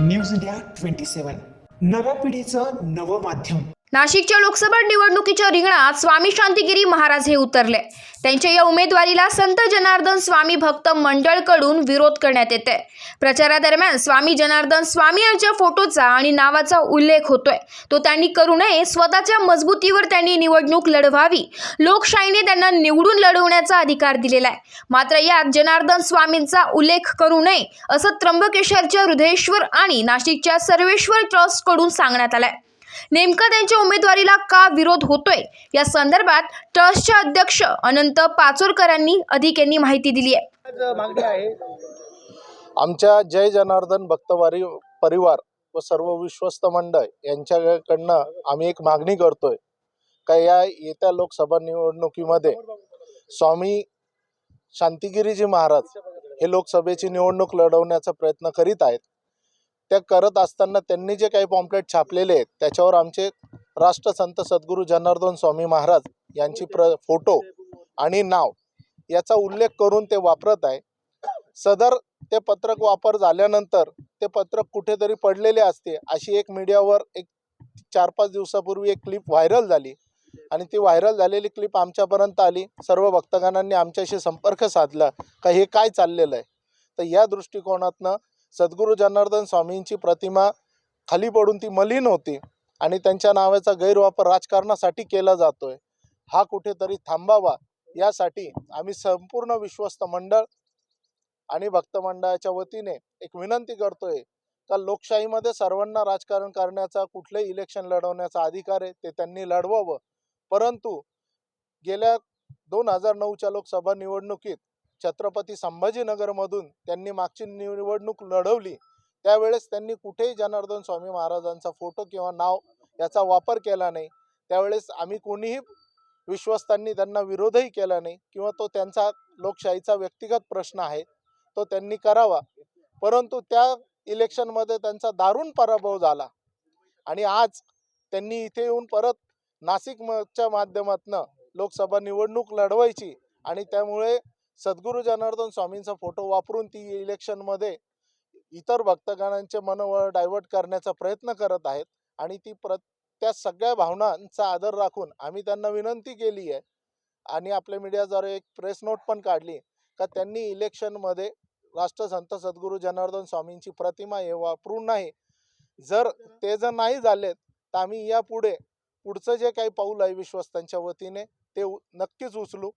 News India 27 नव्या पिढीचं नवं माध्यम। नाशिकच्या लोकसभा निवडणुकीच्या रिंगणात स्वामी शांतिगिरी महाराज हे उतरले। त्यांच्या या उमेदवारीला संत जनार्दन स्वामी भक्त मंडळकडून विरोध करण्यात येते। प्रचारादरम्यान स्वामी जनार्दन स्वामी यांच्या फोटोचा आणि नावाचा उल्लेख होतोय, तो त्यांनी करू नये। स्वतःच्या मजबुतीवर त्यांनी निवडणूक लढवावी, लोकशाहीने त्यांना निवडून लढवण्याचा अधिकार दिलेला आहे। मात्र यात जनार्दन स्वामींचा उल्लेख करू नये असं त्र्यंबकेश्वरच्या हृदयेश्वर आणि नाशिकच्या सर्वेश्वर ट्रस्ट कडून सांगण्यात आलंय। नेमका त्यांच्या उमेदवारीला का विरोध होतोय या संदर्भात ट्रस्टचे अध्यक्ष अनंत पाचोरकरांनी अधिक यांनी माहिती दिली आहे। आमच्या जय जनार्दन भक्तवारी परिवार व सर्व विश्वस्त मंडळ यांच्याकडनं आम्ही एक मागणी करतोय का या येत्या लोकसभा निवडणुकीमध्ये स्वामी शांतिगिरीजी महाराज हे लोकसभेची निवडणूक लढवण्याचा प्रयत्न करीत आहेत। त्या करत असताना त्यांनी जे काही पॉम्पलेट छापलेले आहेत त्याच्यावर आमचे राष्ट्रसंत सद्गुरू जनार्दन स्वामी महाराज यांची फोटो आणि नाव याचा उल्लेख करून ते वापरत आहे। सदर ते पत्रक वापर झाल्यानंतर ते पत्रक कुठेतरी पडलेले असते अशी एक मीडियावर एक 4-5 दिवसापूर्वी एक क्लिप व्हायरल झाली आणि ती व्हायरल झालेली क्लिप आमच्यापर्यंत आली। सर्व भक्तगणांनी आमच्याशी संपर्क साधला का हे काय चाललेलं आहे। तर या दृष्टिकोनातनं सद्गुरू जनार्दन स्वामींची प्रतिमा खाली पडून ती मलिन होती आणि त्यांच्या नावाचा गैरवापर राजकारणासाठी केला जातोय, हा कुठेतरी थांबावा यासाठी आम्ही संपूर्ण विश्वस्त मंडळ आणि भक्त मंडळाच्या वतीने एक विनंती करतोय का लोकशाहीमध्ये सर्वांना राजकारण करण्याचा, कुठलेही इलेक्शन लढवण्याचा अधिकार आहे, ते त्यांनी लढवावं। परंतु गेल्या 2009च्या लोकसभा निवडणुकीत छत्रपती संभाजीनगरमधून त्यांनी मागची निवडणूक लढवली, त्यावेळेस त्यांनी कुठेही जनार्दन स्वामी महाराजांचा फोटो किंवा नाव याचा वापर केला नाही। त्यावेळेस आम्ही कोणीही विश्वस्तांनी त्यांना विरोधही केला नाही किंवा तो त्यांचा लोकशाहीचा व्यक्तिगत प्रश्न आहे तो त्यांनी करावा। परंतु त्या इलेक्शनमध्ये त्यांचा दारुण पराभव झाला आणि आज त्यांनी इथे येऊन परत नाशिकच्या माध्यमातून लोकसभा निवडणूक लढवायची आणि त्यामुळे सद्गुरू जनार्दन स्वामींचा फोटो वापरून ती इलेक्शनमध्ये इतर भक्तगणांचे मनोबळ डायव्हर्ट करण्याचा प्रयत्न करत आहेत आणि त्या सगळ्या भावनांचा आदर राखून आम्ही त्यांना विनंती केली आहे आणि आपल्या मीडियाद्वारे एक प्रेस नोट पण काढली का त्यांनी इलेक्शनमध्ये राष्ट्रसंत सद्गुरू जनार्दन स्वामींची प्रतिमा हे वापरू नाही। जर नाही झाले तर आम्ही यापुढे पुढचं जे काही पाऊल आहे विश्वस्तांच्या वतीने ते नक्कीच उचलू।